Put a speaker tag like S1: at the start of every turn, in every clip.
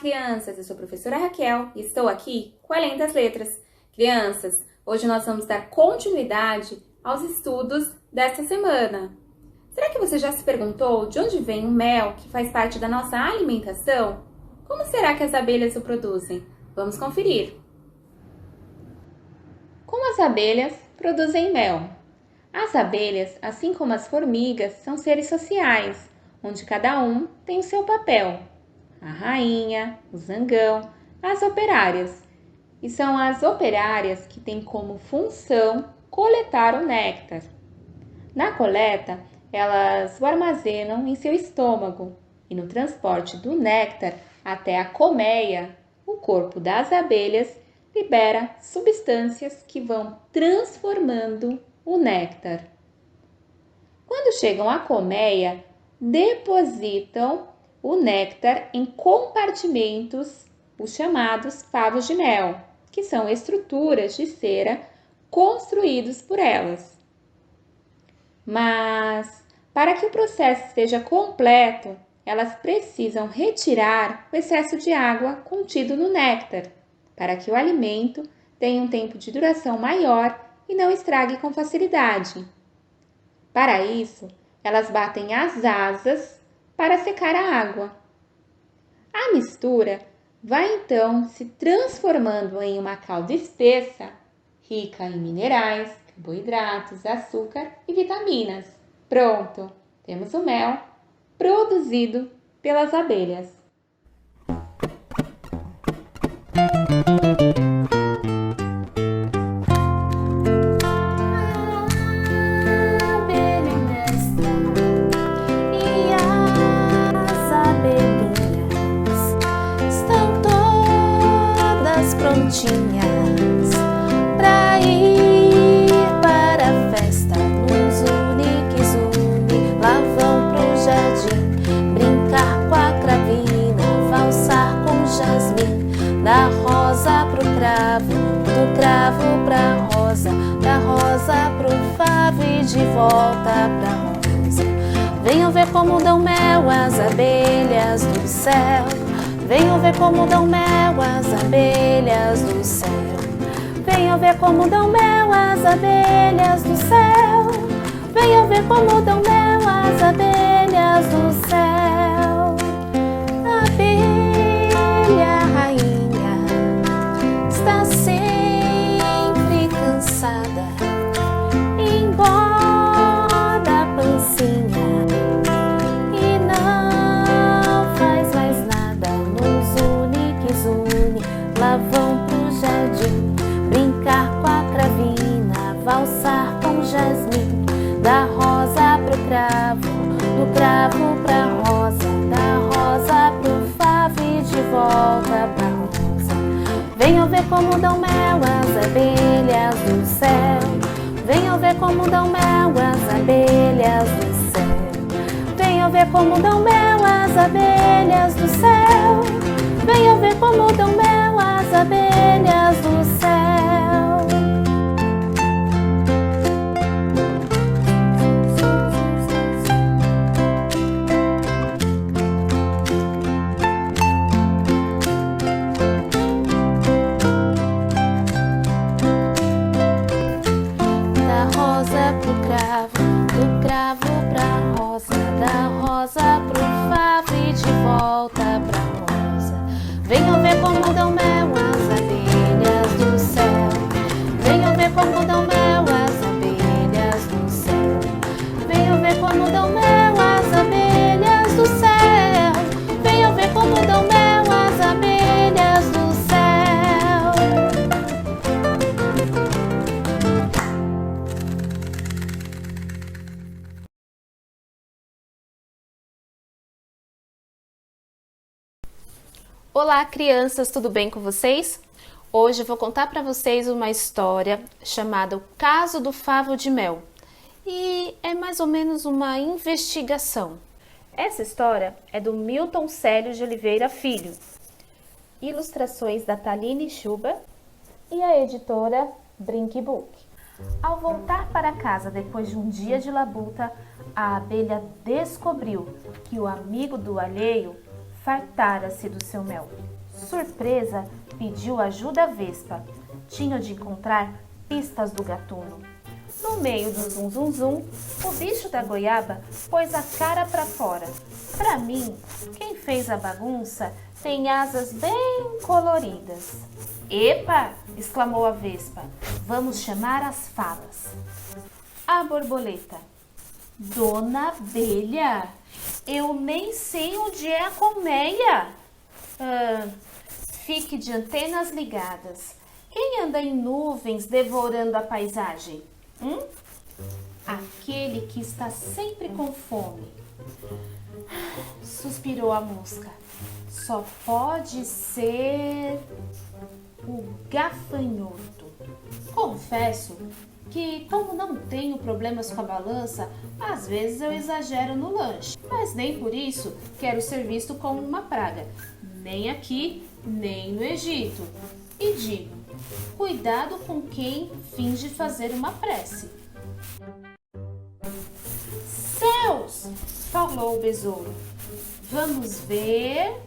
S1: crianças! Eu sou a professora Raquel e estou aqui com o Além das Letras. Crianças, hoje nós vamos dar continuidade aos estudos desta semana. Será que você já se perguntou de onde vem o mel que faz parte da nossa alimentação? Como será que as abelhas o produzem? Vamos conferir! Como as abelhas produzem mel? As abelhas, assim como as formigas, são seres sociais, onde cada um tem o seu papel. A rainha, o zangão, as operárias. E são as operárias que têm como função coletar o néctar. Na coleta, elas o armazenam em seu estômago e no transporte do néctar até a colmeia, o corpo das abelhas libera substâncias que vão transformando o néctar. Quando chegam à colmeia, depositam o néctar em compartimentos, os chamados favos de mel, que são estruturas de cera construídos por elas. Mas, para que o processo esteja completo, elas precisam retirar o excesso de água contido no néctar, para que o alimento tenha um tempo de duração maior e não estrague com facilidade. Para isso, elas batem as asas para secar a água. A mistura vai então se transformando em uma calda espessa, rica em minerais, carboidratos, açúcar e vitaminas. Pronto, temos o mel produzido pelas abelhas.
S2: Prontinhas pra ir para a festa nos une que zune. Lá vão pro jardim brincar com a cravina, valsar com jasmim. Da rosa pro cravo, do cravo pra rosa, da rosa pro favo e de volta pra rosa. Venham ver como dão mel as abelhas do céu. Venham ver como dão mel as abelhas do céu. Venham ver como dão mel as abelhas do céu. Venham ver como dão mel as abelhas do céu. A abelha rainha está sempre cansada, engorda a pancinha e não faz mais nada. Lá vão pro jardim brincar com a cravina, valsar com jasmim. Da rosa pro cravo, do cravo pra rosa, da rosa pro favo e de volta pra rosa. Venham ver como dão mel as abelhas do céu. Venham ver como dão mel as abelhas do céu. Venham ver como dão mel as abelhas do céu. Venham ver como dão mel as abelhas do céu. Da rosa pro cravo, do cravo pra rosa, da rosa pro favo e de volta pra rosa. Venham ver como dão mel as abelhas do céu. Venham ver como dão mel as abelhas do céu. Venham ver como dão mel as abelhas do céu. Venham ver como dão mel as abelhas do céu.
S3: Olá, crianças, tudo bem com vocês? Hoje eu vou contar para vocês uma história chamada O Caso do Favo de Mel. E é mais ou menos uma investigação. Essa história é do Milton Célio de Oliveira Filho. Ilustrações da Taline Schuber e a editora Brink Book. Ao voltar para casa depois de um dia de labuta, a abelha descobriu que o amigo do alheio fartara-se do seu mel. Surpresa, pediu ajuda a Vespa. Tinha de encontrar pistas do gatuno. No meio do zum zum zum, o bicho da goiaba pôs a cara para fora. Para mim, quem fez a bagunça tem asas bem coloridas. Epa! Exclamou a Vespa. Vamos chamar as falas. A borboleta. Dona Abelha, eu nem sei onde é a colmeia. Fique de antenas ligadas. Quem anda em nuvens devorando a paisagem? Aquele que está sempre com fome. Suspirou a mosca. Só pode ser o gafanhoto. Confesso que, como não tenho problemas com a balança, às vezes eu exagero no lanche. Mas nem por isso quero ser visto como uma praga. Nem aqui, nem no Egito. E digo, cuidado com quem finge fazer uma prece. Céus! Falou o besouro. Vamos ver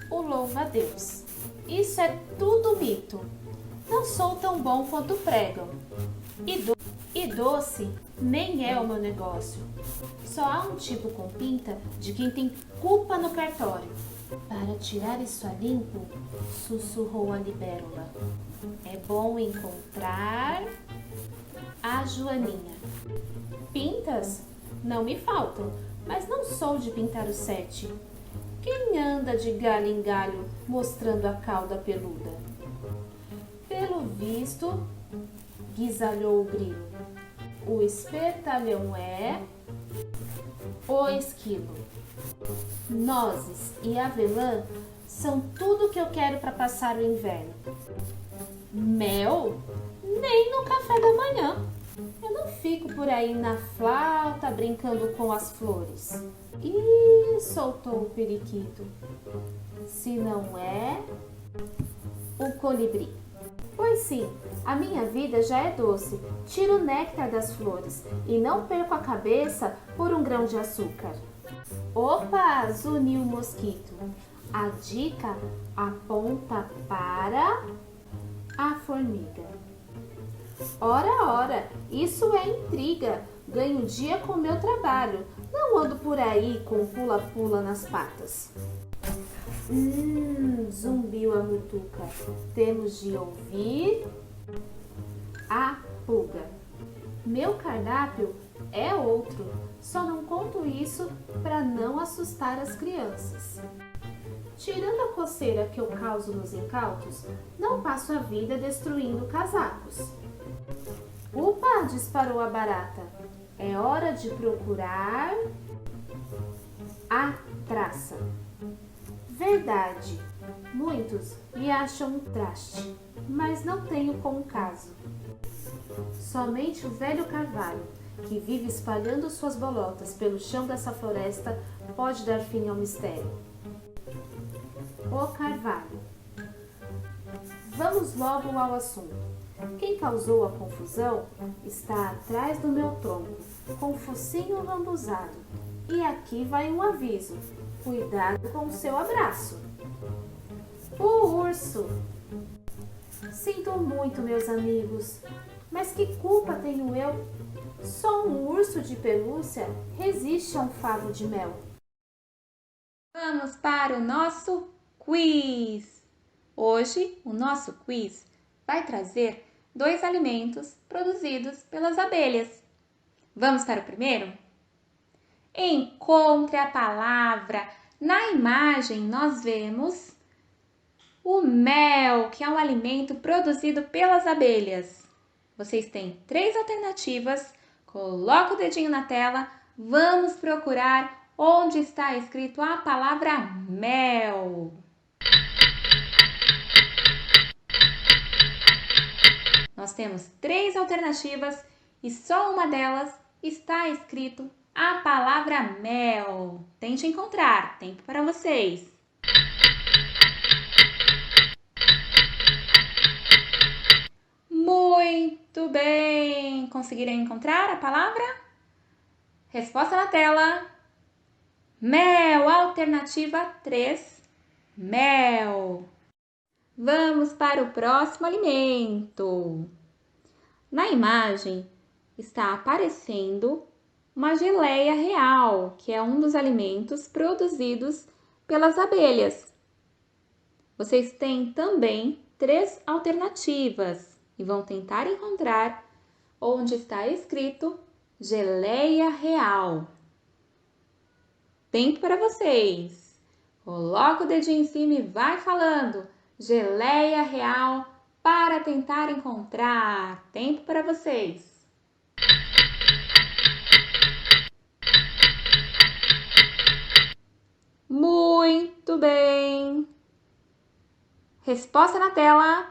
S3: o louva-a-Deus. Isso é tudo mito. Não sou tão bom quanto pregam. E doce nem é o meu negócio. Só há um tipo com pinta de quem tem culpa no cartório. Para tirar isso a limpo, sussurrou a libélula. É bom encontrar a Joaninha. Pintas? Não me faltam, mas não sou de pintar o 7. Quem anda de galho em galho mostrando a cauda peluda? Pelo visto, guisalhou o grilo, o espertalhão é o esquilo. Nozes e avelã são tudo que eu quero para passar o inverno. Mel? Nem no café da manhã. Eu não fico por aí na flauta brincando com as flores. Ih, soltou o periquito. Se não é o colibri. Pois sim, a minha vida já é doce. Tiro o néctar das flores e não perco a cabeça por um grão de açúcar. Opa, zuniu o mosquito. A dica aponta para a formiga. Ora, isso é intriga. Ganho dia com meu trabalho. Não ando por aí com pula-pula nas patas. Zumbiu a mutuca. Temos de ouvir a pulga. Meu cardápio é outro. Só não conto isso para não assustar as crianças. Tirando a coceira que eu causo nos incautos, não passo a vida destruindo casacos. Upa! Disparou a barata. É hora de procurar a traça. Verdade, muitos me acham um traste, mas não tenho como caso. Somente o velho carvalho, que vive espalhando suas bolotas pelo chão dessa floresta, pode dar fim ao mistério. O carvalho. Vamos logo ao assunto. Quem causou a confusão está atrás do meu tronco, com o focinho lambuzado. E aqui vai um aviso. Cuidado com o seu abraço. O urso. Sinto muito, meus amigos, mas que culpa tenho eu? Só um urso de pelúcia resiste a um favo de mel.
S1: Vamos para o nosso quiz. Hoje, o nosso quiz vai trazer 2 alimentos produzidos pelas abelhas. Vamos para o primeiro? Encontre a palavra. Na imagem, nós vemos o mel, que é um alimento produzido pelas abelhas. Vocês têm 3 alternativas. Coloca o dedinho na tela. Vamos procurar onde está escrito a palavra mel. Nós temos 3 alternativas e só uma delas está escrito a palavra mel. Tente encontrar. Tempo para vocês. Muito bem! Conseguiram encontrar a palavra? Resposta na tela. Mel, alternativa 3. Mel. Vamos para o próximo alimento. Na imagem está aparecendo uma geleia real, que é um dos alimentos produzidos pelas abelhas. Vocês têm também 3 alternativas e vão tentar encontrar onde está escrito geleia real. Tempo para vocês. Coloca o dedinho em cima e vai falando. Geleia real para tentar encontrar. Tempo para vocês. Muito bem. Resposta na tela.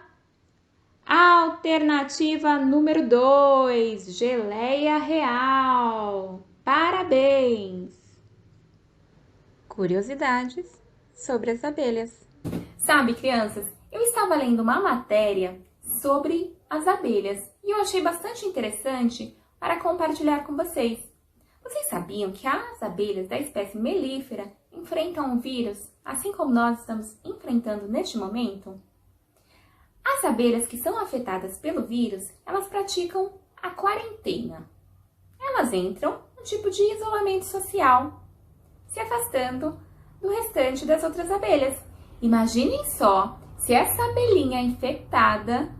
S1: Alternativa número 2, geleia real. Parabéns! Curiosidades sobre as abelhas. Sabe, crianças, eu estava lendo uma matéria sobre as abelhas e eu achei bastante interessante para compartilhar com vocês. Vocês sabiam que as abelhas da espécie melífera enfrentam um vírus, assim como nós estamos enfrentando neste momento? As abelhas que são afetadas pelo vírus, elas praticam a quarentena. Elas entram num tipo de isolamento social, se afastando do restante das outras abelhas. Imaginem só se essa abelhinha infectada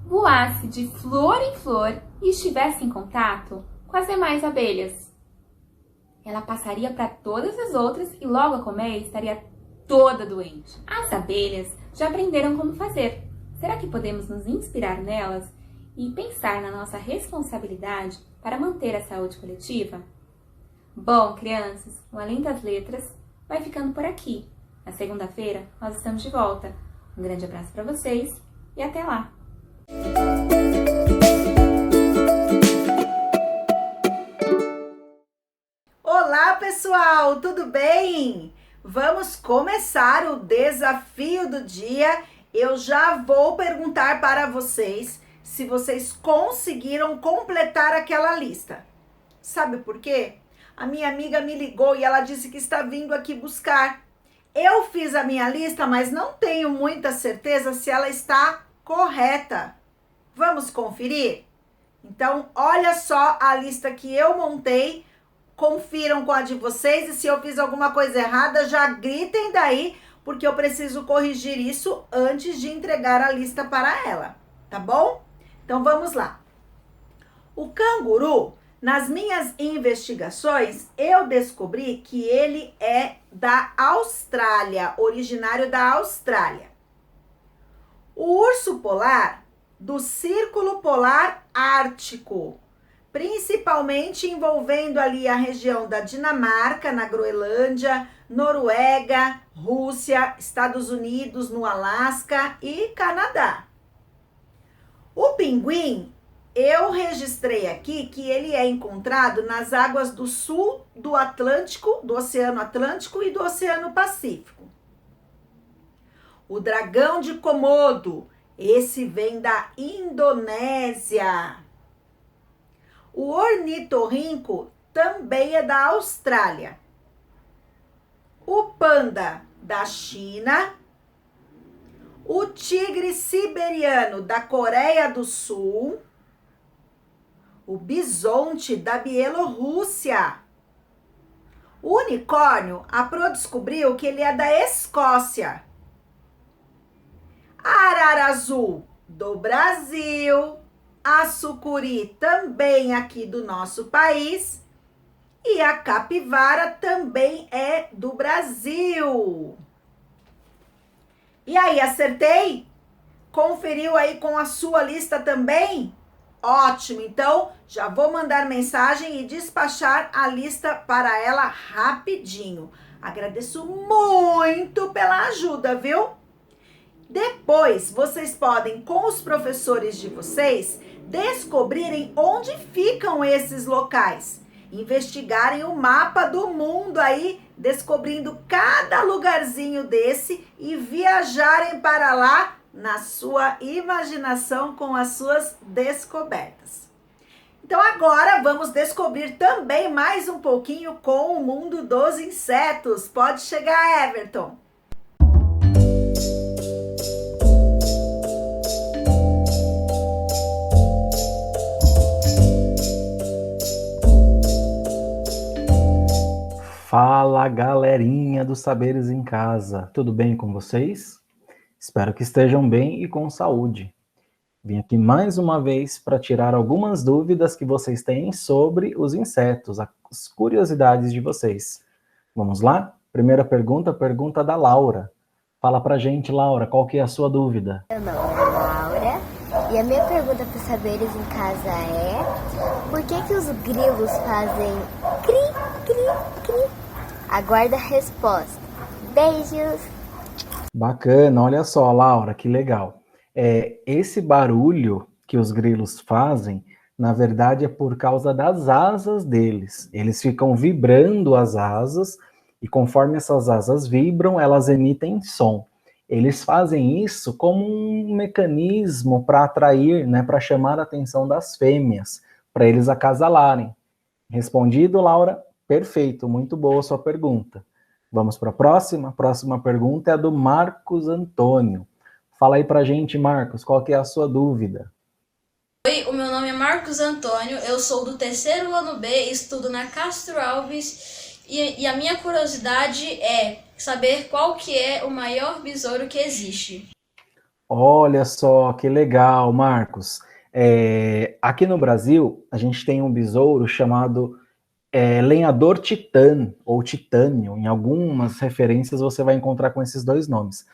S1: voasse de flor em flor e estivesse em contato com as demais abelhas. Ela passaria para todas as outras e logo a colmeia estaria toda doente. As abelhas já aprenderam como fazer. Será que podemos nos inspirar nelas e pensar na nossa responsabilidade para manter a saúde coletiva? Bom, crianças, o Além das Letras vai ficando por aqui. Na segunda-feira, nós estamos de volta. Um grande abraço para vocês e até lá!
S4: Olá, pessoal! Tudo bem? Vamos começar o desafio do dia. Eu já vou perguntar para vocês se vocês conseguiram completar aquela lista. Sabe por quê? A minha amiga me ligou e ela disse que está vindo aqui buscar. Eu fiz a minha lista, mas não tenho muita certeza se ela está correta. Vamos conferir? Então, olha só a lista que eu montei. Confiram com a de vocês e se eu fiz alguma coisa errada, já gritem daí, porque eu preciso corrigir isso antes de entregar a lista para ela, tá bom? Então vamos lá. O canguru, nas minhas investigações, eu descobri que ele é da Austrália, originário da Austrália. O urso polar, do Círculo Polar Ártico, principalmente envolvendo ali a região da Dinamarca, na Groenlândia, Noruega, Rússia, Estados Unidos, no Alasca e Canadá. O pinguim, eu registrei aqui que ele é encontrado nas águas do sul do Atlântico, do Oceano Atlântico e do Oceano Pacífico. O dragão de Komodo, esse vem da Indonésia. O ornitorrinco também é da Austrália. O panda da China. O tigre siberiano da Coreia do Sul. O bisonte da Bielorrússia. O unicórnio, a Pro descobriu que ele é da Escócia. A arara azul do Brasil. A sucuri também aqui do nosso país. E a capivara também é do Brasil. E aí, acertei? Conferiu aí com a sua lista também? Ótimo, então já vou mandar mensagem e despachar a lista para ela rapidinho. Agradeço muito pela ajuda, viu? Depois, vocês podem, com os professores de vocês, descobrirem onde ficam esses locais. Investigarem o mapa do mundo aí, descobrindo cada lugarzinho desse e viajarem para lá na sua imaginação com as suas descobertas. Então agora vamos descobrir também mais um pouquinho com o mundo dos insetos. Pode chegar, Everton.
S5: galerinha dos Saberes em Casa, tudo bem com vocês? Espero que estejam bem e com saúde. Vim aqui mais uma vez para tirar algumas dúvidas que vocês têm sobre os insetos, as curiosidades de vocês. Vamos lá? Primeira pergunta, pergunta da Laura. Fala pra gente, Laura, qual que é a sua dúvida?
S6: Meu nome é Laura e a minha pergunta para os Saberes em Casa é: por que os grilos fazem cri, cri, cri? Aguarda a resposta. Beijos!
S5: Bacana, olha só, Laura, que legal. Esse barulho que os grilos fazem, na verdade, é por causa das asas deles. Eles ficam vibrando as asas e conforme essas asas vibram, elas emitem som. Eles fazem isso como um mecanismo para atrair, né, para chamar a atenção das fêmeas, para eles acasalarem. Respondido, Laura? Perfeito, muito boa a sua pergunta. Vamos para a próxima? A próxima pergunta é a do Marcos Antônio. Fala aí pra gente, Marcos, qual que é a sua dúvida?
S7: Oi, o meu nome é Marcos Antônio, eu sou do terceiro ano B, estudo na Castro Alves e a minha curiosidade é saber qual que é o maior besouro que existe.
S5: Olha só, que legal, Marcos. Aqui no Brasil, a gente tem um besouro chamado lenhador titã, ou titânio. Em algumas referências você vai encontrar com esses dois nomes.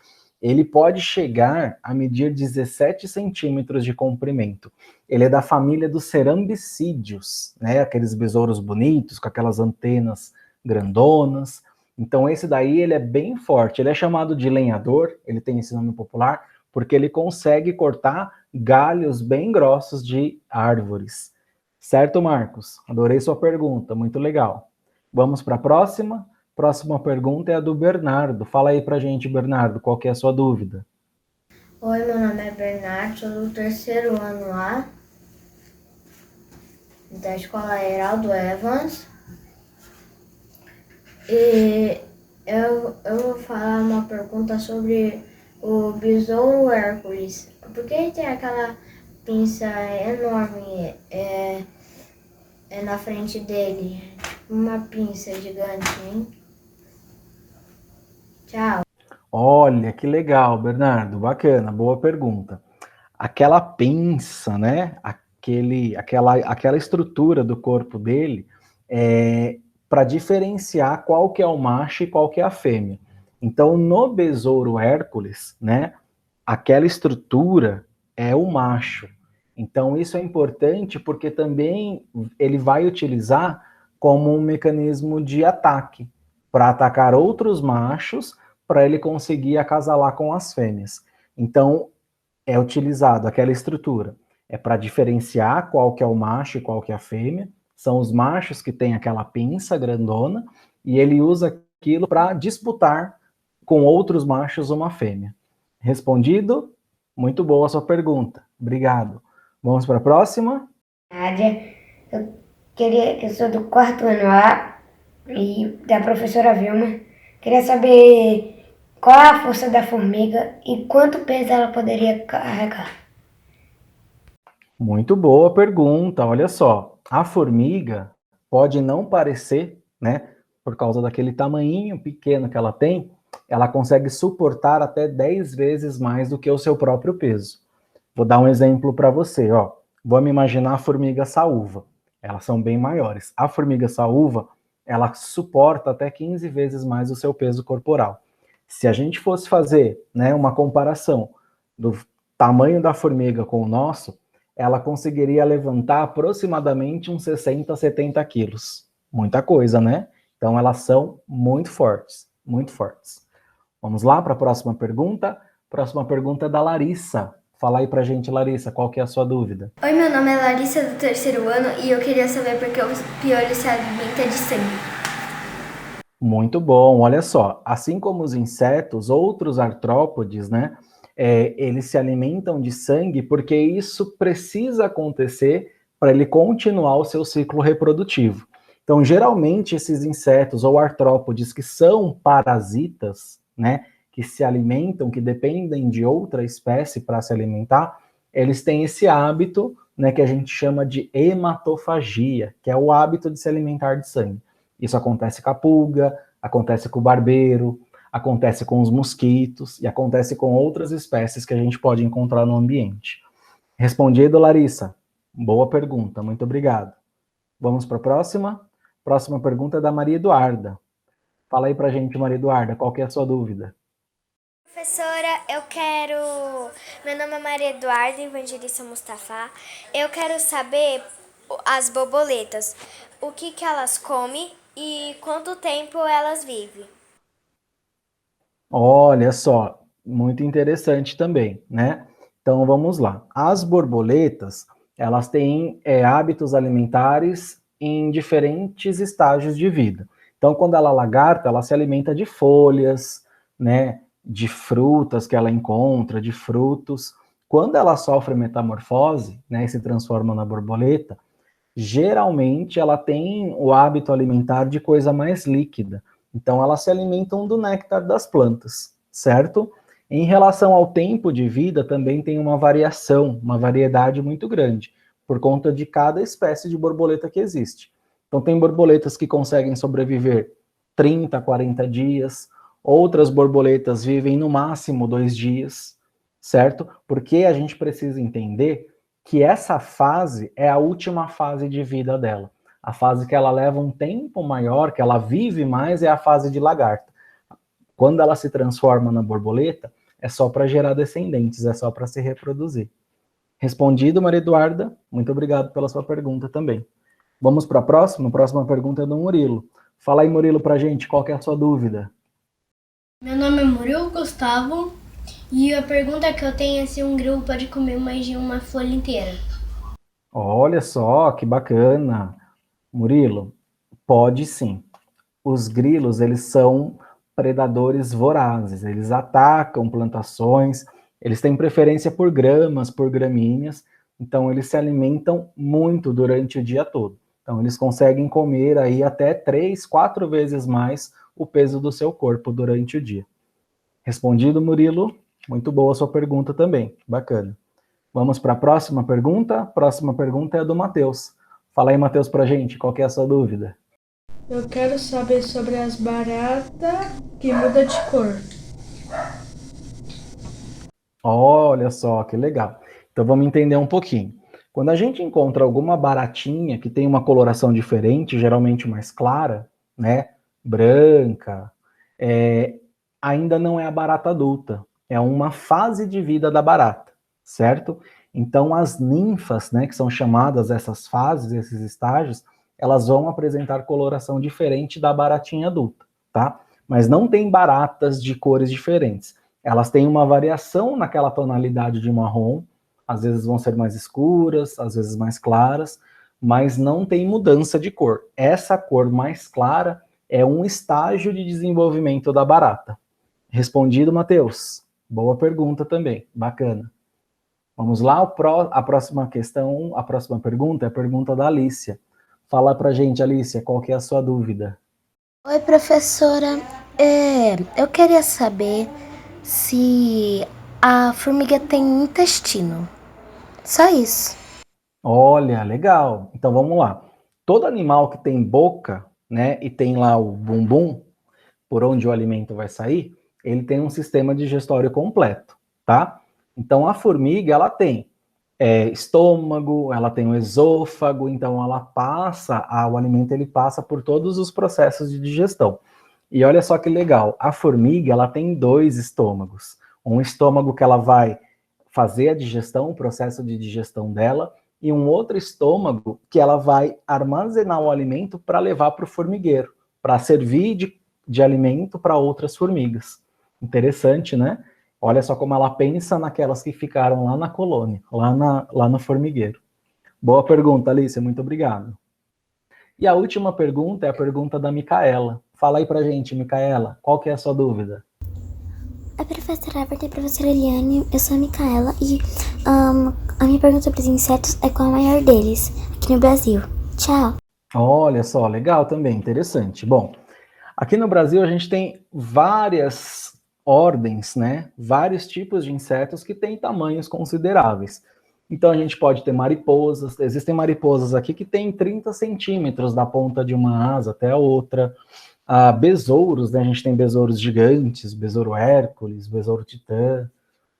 S5: Ele pode chegar a medir 17 centímetros de comprimento. Ele é da família dos cerambicídeos, né? Aqueles besouros bonitos, com aquelas antenas grandonas. Então esse daí ele é bem forte. Ele é chamado de lenhador, ele tem esse nome popular, porque ele consegue cortar galhos bem grossos de árvores. Certo, Marcos? Adorei sua pergunta, muito legal. Vamos para a próxima? Próxima pergunta é a do Bernardo. Fala aí pra gente, Bernardo, qual que é a sua dúvida?
S8: Oi, meu nome é Bernardo, sou do terceiro ano A, da escola Heraldo Evans. E eu vou falar uma pergunta sobre o besouro Hércules. Por que ele tem aquela pinça enorme na frente dele? Uma pinça gigante, hein? Tchau.
S5: Olha, que legal, Bernardo, bacana, boa pergunta. Aquela pinça, né, aquela estrutura do corpo dele é para diferenciar qual que é o macho e qual que é a fêmea. Então, no besouro Hércules, né, aquela estrutura é o macho. Então, isso é importante porque também ele vai utilizar como um mecanismo de ataque, para atacar outros machos, para ele conseguir acasalar com as fêmeas. Então, é utilizado aquela estrutura. É para diferenciar qual que é o macho e qual que é a fêmea. São os machos que têm aquela pinça grandona, e ele usa aquilo para disputar com outros machos uma fêmea. Respondido? Muito boa a sua pergunta. Obrigado. Vamos para a próxima?
S8: Nádia, eu sou do quarto ano A e da professora Vilma. Queria saber qual é a força da formiga e quanto peso ela poderia carregar.
S5: Muito boa pergunta. Olha só, a formiga pode não parecer, né, por causa daquele tamanhinho pequeno que ela tem, ela consegue suportar até 10 vezes mais do que o seu próprio peso. Vou dar um exemplo para você, ó. Vamos imaginar a formiga saúva. Elas são bem maiores. A formiga saúva, ela suporta até 15 vezes mais o seu peso corporal. Se a gente fosse fazer, né, uma comparação do tamanho da formiga com o nosso, ela conseguiria levantar aproximadamente uns 60, 70 quilos. Muita coisa, né? Então elas são muito fortes, muito fortes. Vamos lá para a próxima pergunta? Próxima pergunta é da Larissa. Fala aí pra gente, Larissa, qual que é a sua dúvida?
S9: Oi, meu nome é Larissa, do terceiro ano, e eu queria saber por que o piolho se alimenta de sangue.
S5: Muito bom, olha só. Assim como os insetos, outros artrópodes, né, eles se alimentam de sangue porque isso precisa acontecer para ele continuar o seu ciclo reprodutivo. Então, geralmente, esses insetos ou artrópodes que são parasitas, né, que se alimentam, que dependem de outra espécie para se alimentar, eles têm esse hábito, né, que a gente chama de hematofagia, que é o hábito de se alimentar de sangue. Isso acontece com a pulga, acontece com o barbeiro, acontece com os mosquitos e acontece com outras espécies que a gente pode encontrar no ambiente. Respondido, Larissa? Boa pergunta, muito obrigado. Vamos para a próxima? Próxima pergunta é da Maria Eduarda. Fala aí pra gente, Maria Eduarda, qual que é a sua dúvida?
S9: Professora, Meu nome é Maria Eduarda Evangelista Mustafa. Eu quero saber as borboletas. O que elas comem e quanto tempo elas vivem?
S5: Olha só, muito interessante também, né? Então vamos lá. As borboletas, elas têm hábitos alimentares em diferentes estágios de vida. Então, quando ela é lagarta, ela se alimenta de folhas, né? De frutas que ela encontra, de frutos. Quando ela sofre metamorfose, né? E se transforma na borboleta, geralmente ela tem o hábito alimentar de coisa mais líquida. Então elas se alimentam do néctar das plantas, certo? Em relação ao tempo de vida, também tem uma variação, uma variedade muito grande, por conta de cada espécie de borboleta que existe. Então tem borboletas que conseguem sobreviver 30, 40 dias, outras borboletas vivem no máximo 2 dias, certo? Porque a gente precisa entender que essa fase é a última fase de vida dela. A fase que ela leva um tempo maior, que ela vive mais, é a fase de lagarta. Quando ela se transforma na borboleta, é só para gerar descendentes, é só para se reproduzir. Respondido, Maria Eduarda, muito obrigado pela sua pergunta também. Vamos para a próxima? A próxima pergunta é do Murilo. Fala aí, Murilo, para a gente, qual que é a sua dúvida?
S10: Meu nome é Murilo Gustavo. E a pergunta que eu tenho é se um grilo pode comer mais de uma folha inteira.
S5: Olha só, que bacana. Murilo, pode sim. Os grilos, eles são predadores vorazes. Eles atacam plantações, eles têm preferência por gramas, por gramíneas. Então, eles se alimentam muito durante o dia todo. Então, eles conseguem comer aí até 3, 4 vezes mais o peso do seu corpo durante o dia. Respondido, Murilo? Muito boa a sua pergunta também, bacana. Vamos para a próxima pergunta? Próxima pergunta é a do Matheus. Fala aí, Matheus, para a gente, qual que é a sua dúvida?
S11: Eu quero saber sobre as baratas que mudam de cor.
S5: Olha só, que legal. Então vamos entender um pouquinho. Quando a gente encontra alguma baratinha que tem uma coloração diferente, geralmente mais clara, né, branca, ainda não é a barata adulta. É uma fase de vida da barata, certo? Então, as ninfas, né, que são chamadas essas fases, esses estágios, elas vão apresentar coloração diferente da baratinha adulta, tá? Mas não tem baratas de cores diferentes. Elas têm uma variação naquela tonalidade de marrom, às vezes vão ser mais escuras, às vezes mais claras, mas não tem mudança de cor. Essa cor mais clara é um estágio de desenvolvimento da barata. Respondido, Matheus? Boa pergunta também, bacana. Vamos lá, a próxima questão, a próxima pergunta é a pergunta da Alicia. Fala pra gente, Alicia, qual que é a sua dúvida?
S6: Oi, professora. Eu queria saber se a formiga tem intestino. Só isso.
S5: Olha, legal. Então vamos lá. Todo animal que tem boca, né, e tem lá o bumbum, por onde o alimento vai sair, ele tem um sistema digestório completo, tá? Então, a formiga, ela tem estômago, ela tem o esôfago, então ela passa, o alimento ele passa por todos os processos de digestão. E olha só que legal, a formiga, ela tem 2 estômagos. Um estômago que ela vai fazer a digestão, o processo de digestão dela, e um outro estômago que ela vai armazenar o alimento para levar para o formigueiro, para servir de alimento para outras formigas. Interessante, né? Olha só como ela pensa naquelas que ficaram lá na colônia, lá no formigueiro. Boa pergunta, Alicia, muito obrigado. E a última pergunta é a pergunta da Micaela. Fala aí pra gente, Micaela, qual que é a sua dúvida?
S6: Oi, professora Everton e professora Eliane, eu sou a Micaela e a minha pergunta sobre os insetos é qual é o maior deles aqui no Brasil. Tchau.
S5: Olha só, legal também, interessante. Bom, aqui no Brasil a gente tem várias ordens, né? Vários tipos de insetos que têm tamanhos consideráveis. Então a gente pode ter mariposas, existem mariposas aqui que têm 30 centímetros da ponta de uma asa até a outra. besouros, né? A gente tem besouros gigantes, besouro Hércules, besouro Titã,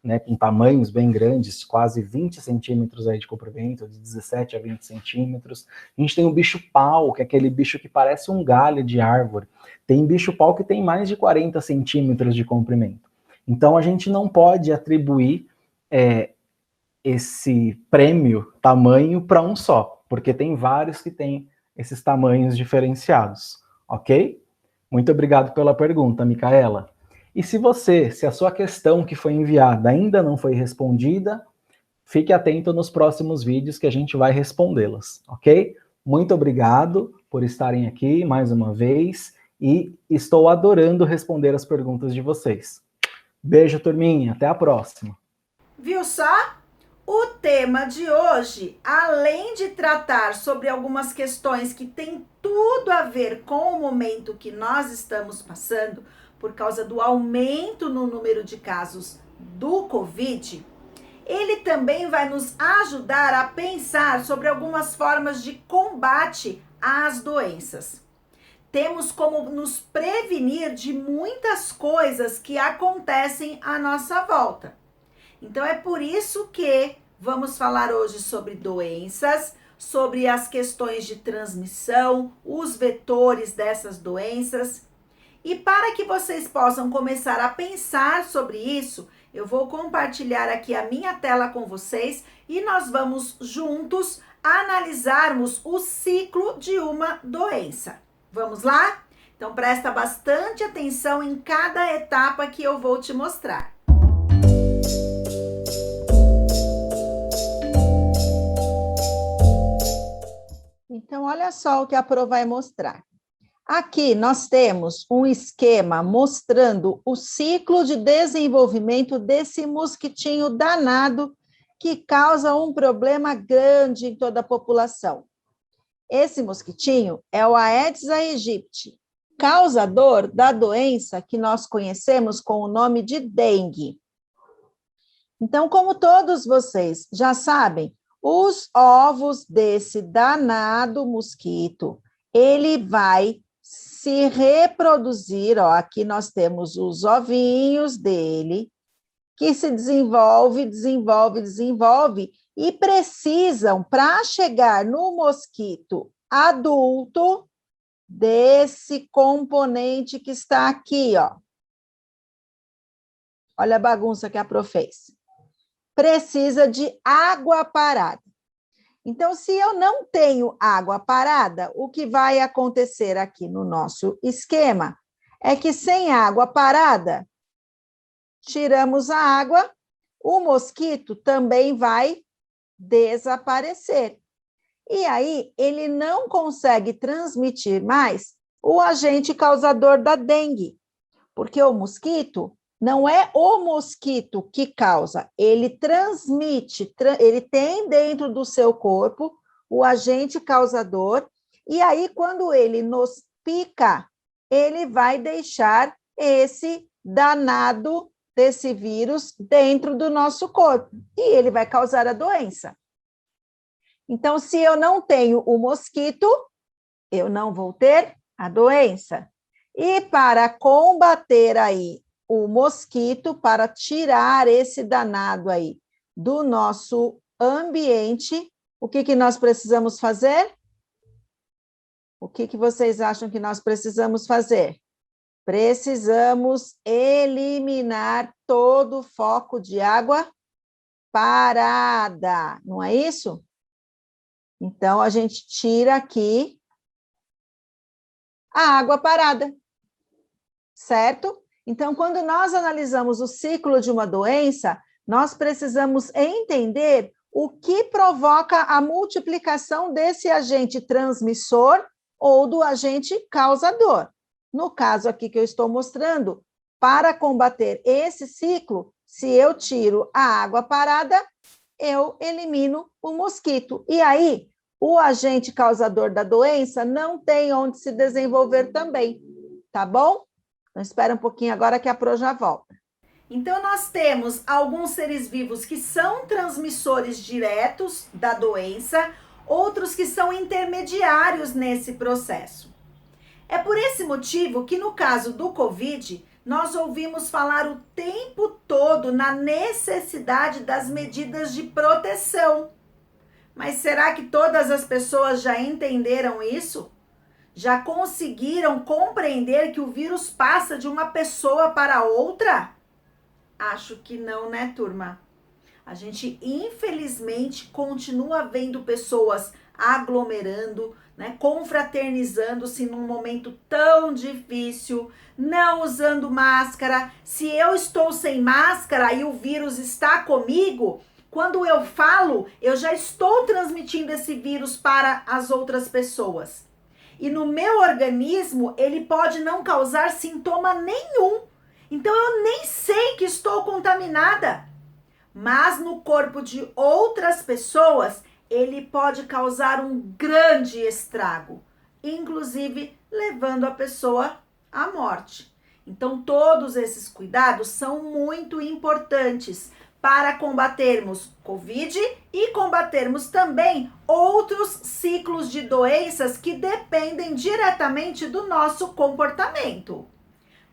S5: né, com tamanhos bem grandes, quase 20 centímetros aí de comprimento, de 17 a 20 centímetros. A gente tem o bicho-pau, que é aquele bicho que parece um galho de árvore. Tem bicho-pau que tem mais de 40 centímetros de comprimento. Então, a gente não pode atribuir esse prêmio tamanho para um só, porque tem vários que têm esses tamanhos diferenciados, ok? Muito obrigado pela pergunta, Micaela. E se a sua questão que foi enviada ainda não foi respondida, fique atento nos próximos vídeos que a gente vai respondê-las, ok? Muito obrigado por estarem aqui mais uma vez e estou adorando responder as perguntas de vocês. Beijo, turminha. Até a próxima.
S4: Viu só? O tema de hoje, além de tratar sobre algumas questões que têm tudo a ver com o momento que nós estamos passando, por causa do aumento no número de casos do Covid, ele também vai nos ajudar a pensar sobre algumas formas de combate às doenças. Temos como nos prevenir de muitas coisas que acontecem à nossa volta. Então é por isso que vamos falar hoje sobre doenças, sobre as questões de transmissão, os vetores dessas doenças. E para que vocês possam começar a pensar sobre isso, eu vou compartilhar aqui a minha tela com vocês e nós vamos juntos analisarmos o ciclo de uma doença. Vamos lá? Então presta bastante atenção em cada etapa que eu vou te mostrar. Então olha só o que a Pro vai mostrar. Aqui nós temos um esquema mostrando o ciclo de desenvolvimento desse mosquitinho danado que causa um problema grande em toda a população. Esse mosquitinho é o Aedes aegypti, causador da doença que nós conhecemos com o nome de dengue. Então, como todos vocês já sabem, os ovos desse danado mosquito, ele vai se reproduzir, ó, aqui nós temos os ovinhos dele, que se desenvolve e precisam, para chegar no mosquito adulto, desse componente que está aqui, ó. Olha a bagunça que a Pro fez. Precisa de água parada. Então, se eu não tenho água parada, o que vai acontecer aqui no nosso esquema é que sem água parada, tiramos a água, o mosquito também vai desaparecer. E aí, ele não consegue transmitir mais o agente causador da dengue, porque o mosquito não é o mosquito que causa, ele transmite, ele tem dentro do seu corpo o agente causador, e aí, quando ele nos pica, ele vai deixar esse danado desse vírus dentro do nosso corpo, e ele vai causar a doença. Então, se eu não tenho o mosquito, eu não vou ter a doença. E para combater aí o mosquito, para tirar esse danado aí do nosso ambiente, o que nós precisamos fazer? O que vocês acham que nós precisamos fazer? Precisamos eliminar todo o foco de água parada, não é isso? Então, a gente tira aqui a água parada, certo? Então, quando nós analisamos o ciclo de uma doença, nós precisamos entender o que provoca a multiplicação desse agente transmissor ou do agente causador. No caso aqui que eu estou mostrando, para combater esse ciclo, se eu tiro a água parada, eu elimino o mosquito. E aí, o agente causador da doença não tem onde se desenvolver também, tá bom? Então, espera um pouquinho agora que a Pro já volta. Então, nós temos alguns seres vivos que são transmissores diretos da doença, outros que são intermediários nesse processo. É por esse motivo que no caso do Covid, nós ouvimos falar o tempo todo na necessidade das medidas de proteção. Mas será que todas as pessoas já entenderam isso? Já conseguiram compreender que o vírus passa de uma pessoa para outra? Acho que não, né, turma? A gente, infelizmente, continua vendo pessoas aglomerando, né, confraternizando-se num momento tão difícil, não usando máscara. Se eu estou sem máscara e o vírus está comigo, quando eu falo, eu já estou transmitindo esse vírus para as outras pessoas. E no meu organismo, ele pode não causar sintoma nenhum. Então, eu nem sei que estou contaminada. Mas no corpo de outras pessoas, ele pode causar um grande estrago, inclusive levando a pessoa à morte. Então, todos esses cuidados são muito importantes para combatermos Covid e combatermos também outros ciclos de doenças que dependem diretamente do nosso comportamento.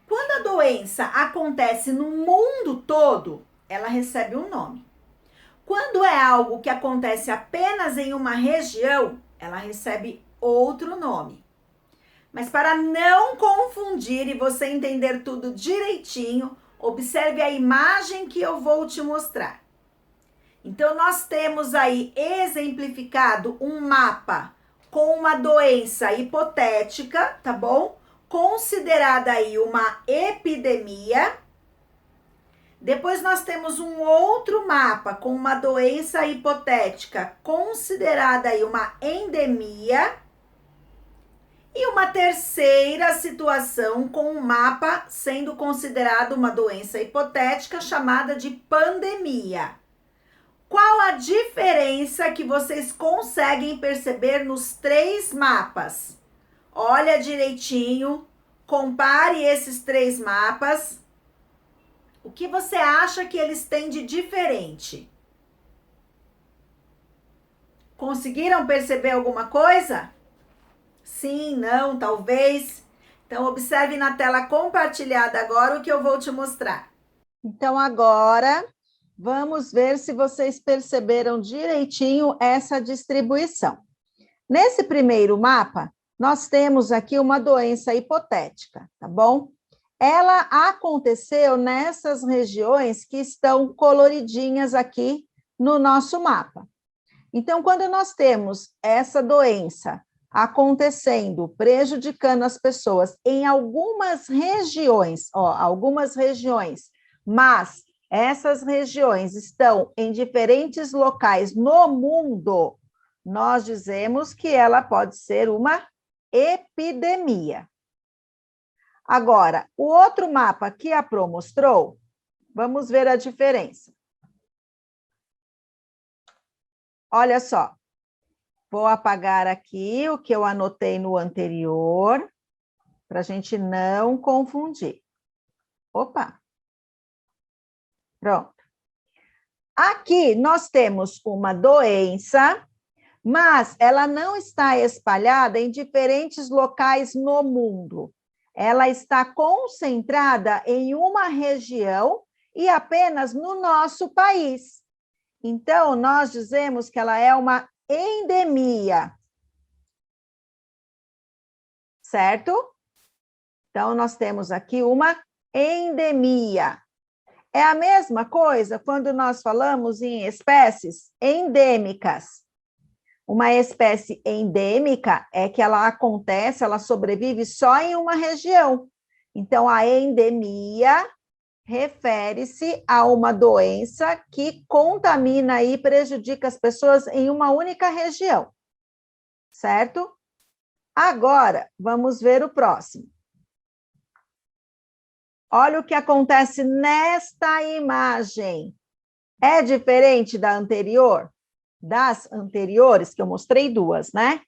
S4: Quando a doença acontece no mundo todo, ela recebe um nome. Quando é algo que acontece apenas em uma região, ela recebe outro nome. Mas para não confundir e você entender tudo direitinho, observe a imagem que eu vou te mostrar. Então, nós temos aí exemplificado um mapa com uma doença hipotética, tá bom? Considerada aí uma epidemia. Depois nós temos um outro mapa com uma doença hipotética considerada aí uma endemia. E uma terceira situação com um mapa sendo considerado uma doença hipotética chamada de pandemia. Qual a diferença que vocês conseguem perceber nos três mapas? Olha direitinho, compare esses três mapas. O que você acha que eles têm de diferente? Conseguiram perceber alguma coisa? Sim, não, talvez. Então, observe na tela compartilhada agora o que eu vou te mostrar.
S12: Então, agora, vamos ver se vocês perceberam direitinho essa distribuição. Nesse primeiro mapa, nós temos aqui uma doença hipotética, tá bom? Ela aconteceu nessas regiões que estão coloridinhas aqui no nosso mapa. Então, quando nós temos essa doença acontecendo, prejudicando as pessoas em algumas regiões, mas essas regiões estão em diferentes locais no mundo, nós dizemos que ela pode ser uma epidemia. Agora, o outro mapa que a Pro mostrou, vamos ver a diferença. Olha só, vou apagar aqui o que eu anotei no anterior, para a gente não confundir. Opa! Pronto. Aqui nós temos uma doença, mas ela não está espalhada em diferentes locais no mundo. Ela está concentrada em uma região e apenas no nosso país. Então, nós dizemos que ela é uma endemia. Certo? Então, nós temos aqui uma endemia. É a mesma coisa quando nós falamos em espécies endêmicas. Uma espécie endêmica é que ela acontece, ela sobrevive só em uma região. Então, a endemia refere-se a uma doença que contamina e prejudica as pessoas em uma única região. Certo? Agora, vamos ver o próximo. Olha o que acontece nesta imagem. É diferente da anterior? Das anteriores, que eu mostrei duas, né?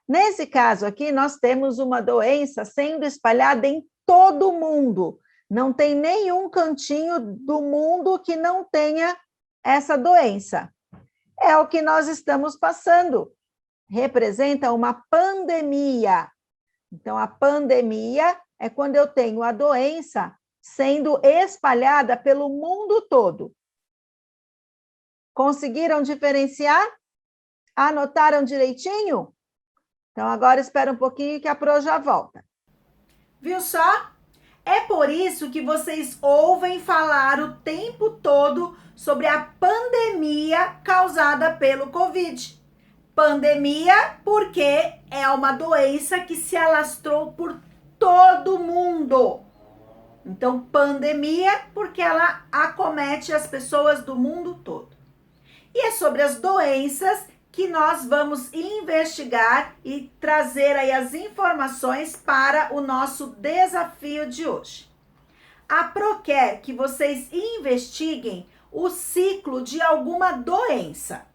S12: Nesse caso aqui, nós temos uma doença sendo espalhada em todo o mundo. Não tem nenhum cantinho do mundo que não tenha essa doença. É o que nós estamos passando. Representa uma pandemia. Então, a pandemia é quando eu tenho a doença sendo espalhada pelo mundo todo. Conseguiram diferenciar? Anotaram direitinho? Então, agora espera um pouquinho que a Pro já volta.
S4: Viu só? É por isso que vocês ouvem falar o tempo todo sobre a pandemia causada pelo Covid. Pandemia porque é uma doença que se alastrou por todo mundo. Então, pandemia porque ela acomete as pessoas do mundo todo. E é sobre as doenças que nós vamos investigar e trazer aí as informações para o nosso desafio de hoje. A Pro quer que vocês investiguem o ciclo de alguma doença.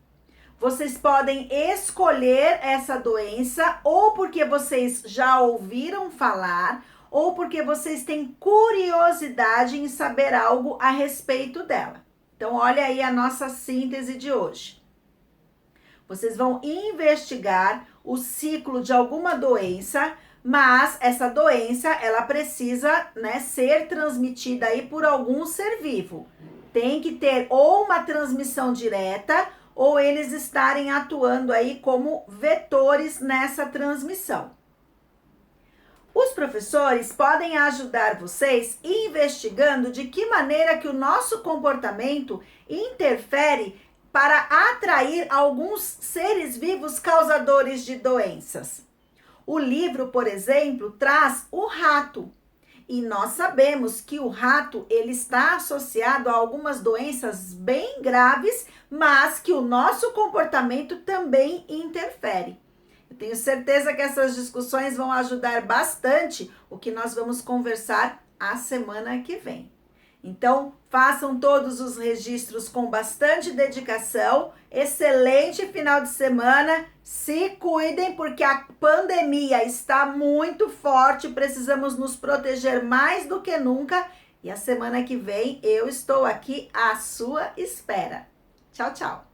S4: Vocês podem escolher essa doença ou porque vocês já ouviram falar ou porque vocês têm curiosidade em saber algo a respeito dela. Então, olha aí a nossa síntese de hoje. Vocês vão investigar o ciclo de alguma doença, mas essa doença, ela precisa, ser transmitida aí por algum ser vivo. Tem que ter ou uma transmissão direta, ou eles estarem atuando aí como vetores nessa transmissão. Os professores podem ajudar vocês investigando de que maneira que o nosso comportamento interfere para atrair alguns seres vivos causadores de doenças. O livro, por exemplo, traz o rato. E nós sabemos que o rato, ele está associado a algumas doenças bem graves, mas que o nosso comportamento também interfere. Eu tenho certeza que essas discussões vão ajudar bastante o que nós vamos conversar a semana que vem. Então, façam todos os registros com bastante dedicação. Excelente final de semana. Se cuidem, porque a pandemia está muito forte. Precisamos nos proteger mais do que nunca. E a semana que vem eu estou aqui à sua espera. Tchau, tchau.